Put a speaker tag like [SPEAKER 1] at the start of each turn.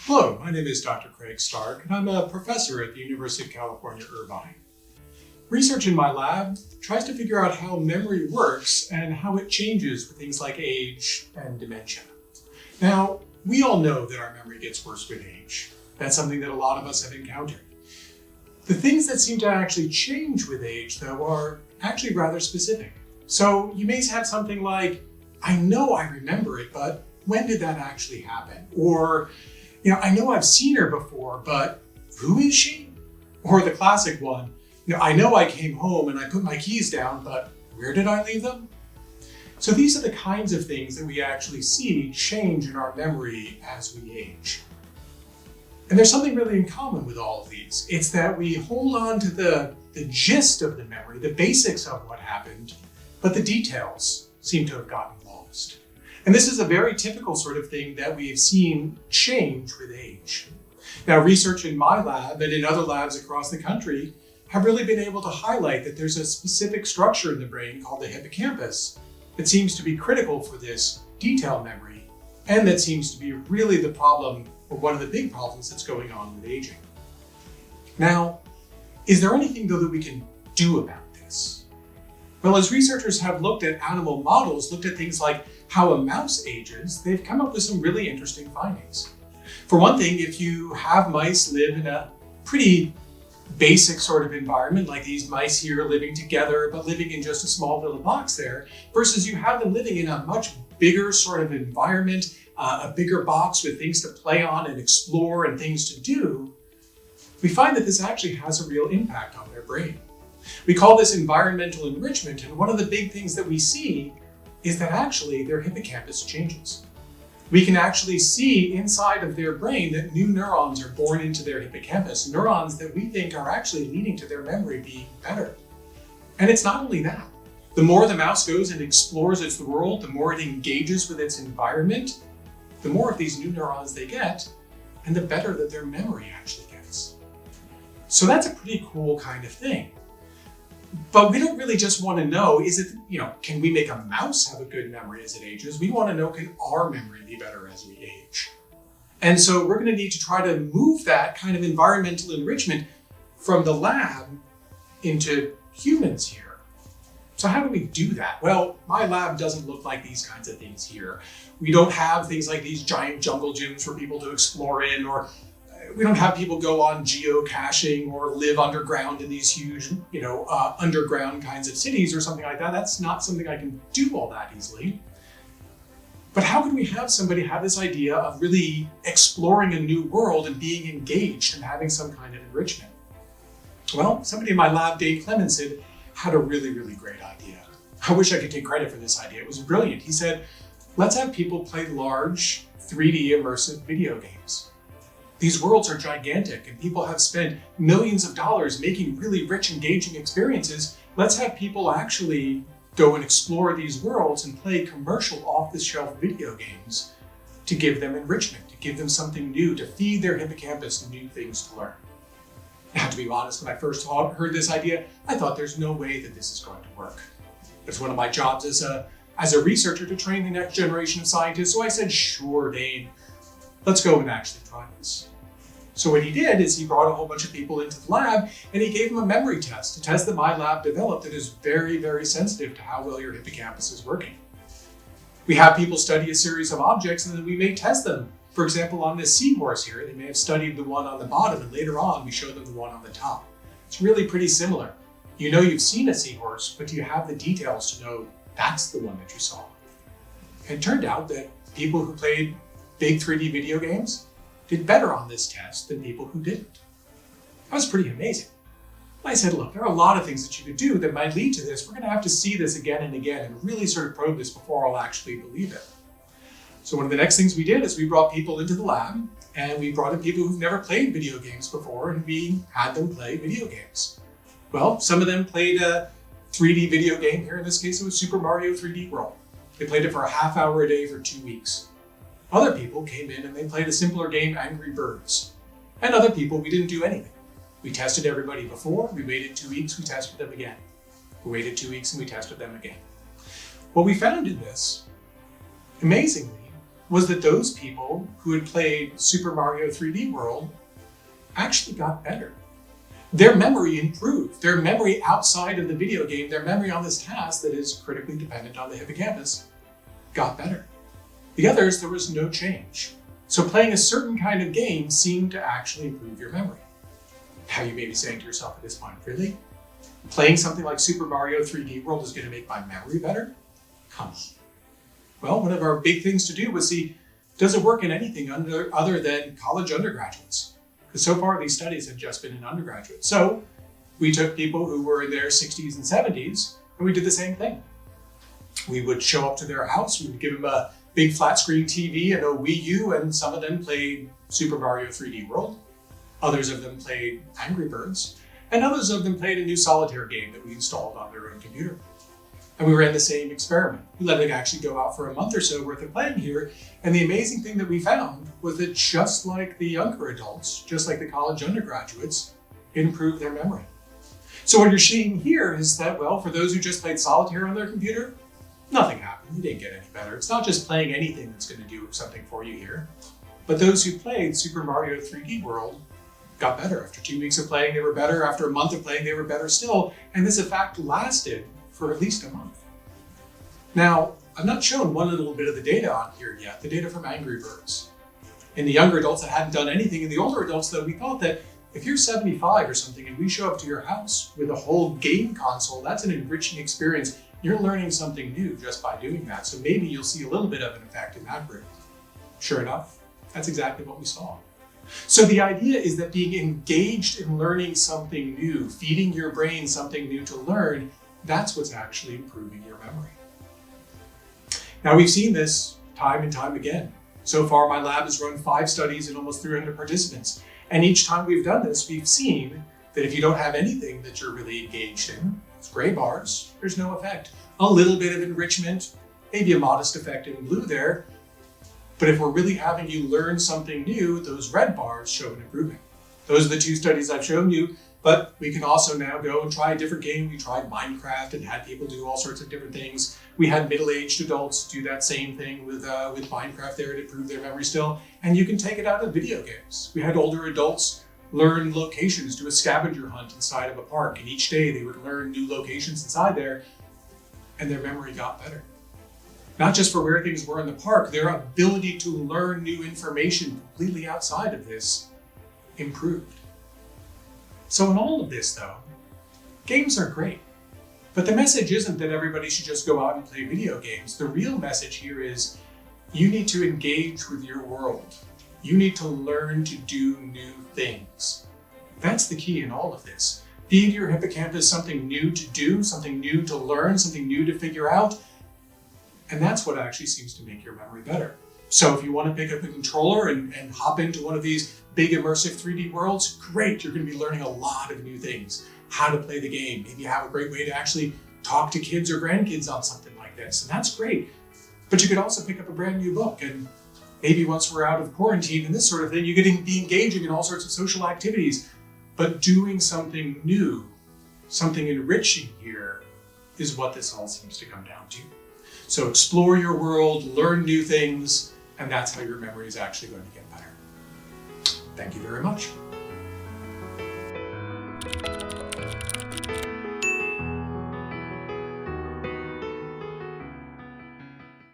[SPEAKER 1] Hello, my name is Dr. Craig Stark, and I'm a professor at the University of California, Irvine. Research in my lab tries to figure out how memory works and how it changes with things like age and dementia. Now, we all know that our memory gets worse with age. That's something that a lot of us have encountered. The things that seem to actually change with age, though, are actually rather specific. So you may have something like, I know I remember it, but when did that actually happen? Or, I know I've seen her before, but who is she? Or the classic one, I know I came home and I put my keys down, but where did I leave them? So these are the kinds of things that we actually see change in our memory as we age. And there's something really in common with all of these. It's that we hold on to the gist of the memory, the basics of what happened, but the details seem to have gotten lost. And this is a very typical sort of thing that we've seen change with age. Now, research in my lab and in other labs across the country have really been able to highlight that there's a specific structure in the brain called the hippocampus that seems to be critical for this detail memory, and that seems to be really the problem, or one of the big problems that's going on with aging. Now, is there anything though that we can do about this? Well, as researchers have looked at animal models, looked at things like how a mouse ages, they've come up with some really interesting findings. For one thing, if you have mice live in a pretty basic sort of environment, like these mice here living together, but living in just a small little box there, versus you have them living in a much bigger sort of environment, a bigger box with things to play on and explore and things to do, we find that this actually has a real impact on their brain. We call this environmental enrichment, and one of the big things that we see is that actually their hippocampus changes. We can actually see inside of their brain that new neurons are born into their hippocampus, neurons that we think are actually leading to their memory being better. And it's not only that. The more the mouse goes and explores its world, the more it engages with its environment, the more of these new neurons they get, and the better that their memory actually gets. So that's a pretty cool kind of thing. But we don't really just want to know, can we make a mouse have a good memory as it ages? We want to know, can our memory be better as we age? And so we're going to need to try to move that kind of environmental enrichment from the lab into humans here. So how do we do that? Well, my lab doesn't look like these kinds of things here. We don't have things like these giant jungle gyms for people to explore in, or we don't have people go on geocaching or live underground in these huge, underground kinds of cities or something like that. That's not something I can do all that easily. But how can we have somebody have this idea of really exploring a new world and being engaged and having some kind of enrichment? Well, somebody in my lab, Daveclemens, had a really, really great idea. I wish I could take credit for this idea. It was brilliant. He said, let's have people play large 3D immersive video games. These worlds are gigantic and people have spent millions of dollars making really rich, engaging experiences. Let's have people actually go and explore these worlds and play commercial off-the-shelf video games to give them enrichment, to give them something new, to feed their hippocampus new things to learn. Now, to be honest, when I first heard this idea, I thought there's no way that this is going to work. It's one of my jobs as a researcher to train the next generation of scientists. So I said, sure, Dane, let's go and actually try this. So what he did is he brought a whole bunch of people into the lab and he gave them a memory test, a test that my lab developed that is very, very sensitive to how well your hippocampus is working. We have people study a series of objects and then we may test them. For example, on this seahorse here, they may have studied the one on the bottom and later on we show them the one on the top. It's really pretty similar. You know you've seen a seahorse, but do you have the details to know that's the one that you saw? And it turned out that people who played big 3D video games did better on this test than people who didn't. That was pretty amazing. I said, look, there are a lot of things that you could do that might lead to this. We're going to have to see this again and again and really sort of probe this before I'll actually believe it. So one of the next things we did is we brought people into the lab and we brought in people who've never played video games before and we had them play video games. Well, some of them played a 3D video game. Here in this case, it was Super Mario 3D World. They played it for a half hour a day for 2 weeks. Other people came in and they played a simpler game, Angry Birds. And other people, we didn't do anything. We tested everybody before, we waited 2 weeks, we tested them again. We waited 2 weeks and we tested them again. What we found in this, amazingly, was that those people who had played Super Mario 3D World actually got better. Their memory improved. Their memory outside of the video game, their memory on this task that is critically dependent on the hippocampus, got better. The others, there was no change. So playing a certain kind of game seemed to actually improve your memory. Now you may be saying to yourself at this point, really? Playing something like Super Mario 3D World is going to make my memory better? Come on. Well, one of our big things to do was see, does it work in anything other than college undergraduates? Because so far these studies have just been in undergraduates. So we took people who were in their 60s and 70s and we did the same thing. We would show up to their house, we would give them a big flat screen TV and a Wii U, and some of them played Super Mario 3D World. Others of them played Angry Birds, and others of them played a new solitaire game that we installed on their own computer. And we ran the same experiment. We let it actually go out for a month or so worth of playing here, and the amazing thing that we found was that just like the younger adults, just like the college undergraduates, it improved their memory. So what you're seeing here is that, well, for those who just played solitaire on their computer, nothing happened. You didn't get any better. It's not just playing anything that's going to do something for you here. But those who played Super Mario 3D World got better. After 2 weeks of playing, they were better. After a month of playing, they were better still. And this, in fact, lasted for at least a month. Now, I've not shown one little bit of the data on here yet, the data from Angry Birds. In the younger adults that hadn't done anything, in the older adults, though, we thought that if you're 75 or something and we show up to your house with a whole game console, that's an enriching experience. You're learning something new just by doing that. So maybe you'll see a little bit of an effect in that group. Sure enough, that's exactly what we saw. So the idea is that being engaged in learning something new, feeding your brain something new to learn, that's what's actually improving your memory. Now we've seen this time and time again. So far, my lab has run 5 studies in almost 300 participants. And each time we've done this, we've seen that if you don't have anything that you're really engaged in, it's gray bars, there's no effect. A little bit of enrichment, maybe a modest effect in blue there. But if we're really having you learn something new, those red bars show an improvement. Those are the 2 studies I've shown you, but we can also now go and try a different game. We tried Minecraft and had people do all sorts of different things. We had middle-aged adults do that same thing with Minecraft there to improve their memory still. And you can take it out of video games. We had older adults learn locations, do a scavenger hunt inside of a park, and each day they would learn new locations inside there, and their memory got better. Not just for where things were in the park, their ability to learn new information completely outside of this improved. So in all of this though, games are great, but the message isn't that everybody should just go out and play video games. The real message here is you need to engage with your world. You need to learn to do new things. That's the key in all of this. Feed your hippocampus something new to do, something new to learn, something new to figure out. And that's what actually seems to make your memory better. So if you want to pick up a controller and hop into one of these big immersive 3D worlds, great, you're going to be learning a lot of new things. How to play the game. Maybe you have a great way to actually talk to kids or grandkids on something like this, and that's great. But you could also pick up a brand new book, and maybe once we're out of quarantine and this sort of thing, you could be engaging in all sorts of social activities. But doing something new, something enriching here is what this all seems to come down to. So explore your world, learn new things, and that's how your memory is actually going to get better. Thank you very much.